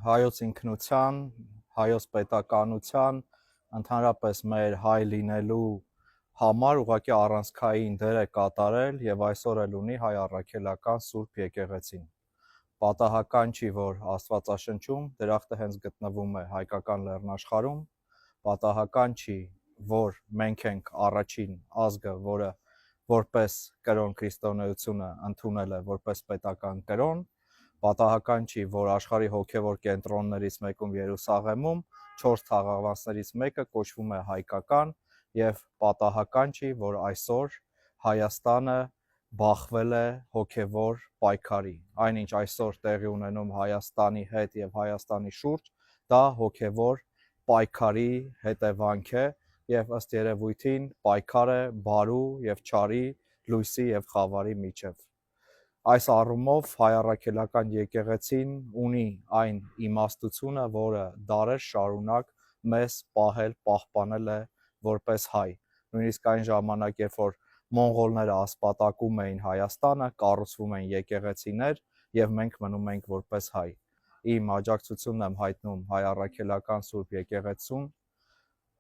հայոց ինքնության, հայոց պետականության, ընդհանրապես մեր հայ լինելու համար ուղղակի առանցքային դեր է կատարել եւ այսօր էլ ունի հայ առաքելական Սուրբ եկեղեցին։ Պատահական չի, որ Աստվածաշնչում դրախտը հենց գտնվում է հայկական լեռնաշխարհում, պատահական չի, որ մենք ենք առաջին ազգը, որը որպես կրոն քրիստոնեությունը ընդունել է որպես պետական կրոն, պատահական չի, որ աշխարհի հոգևոր կենտրոններից մեկում Երուսաղեմում 4 թաղաղվանցներից մեկը կոչվում է հայկական եւ պատահական չի, որ այսօր Հայաստանը բախվել է հոգևոր պայքարի։ Այնինչ այսօր տեղի ունենում Հայաստանի հետ եւ Հայաստանի շուրջ, դա հոգևոր պայքարի հետևանք է եւ ըստ երևույթին պայքար է բարու եւ չարի, լույսի եւ խավարի միջև։ Այս առումով հայ առաքելական եկեղեցին ունի այն իմաստությունը, որը դարեր շարունակ մեզ պահել, պահպանել է որպես հայ։ Նույնիսկ այն ժամանակ, երբ որ մոնղոլները ասպատակում էին Հայաստանը, կառուցվում էին եկեղեցիներ եւ մենք մնում ենք որպես հայ։ Իմ աջակցությունն եմ հայտնում հայ առաքելական Սուրբ եկեղեցուն,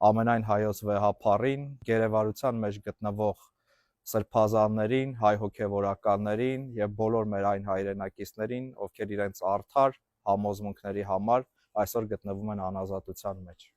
ամենայն հայոց վեհափառին, գերեվարության մեջ գտնվող սրբազաններին, հայ հոգևորականներին եւ բոլոր մեր այն հայրենակիցներին, ովքեր իրենց արդար համոզմունքների համար այսօր գտնվում են անազատության մեջ։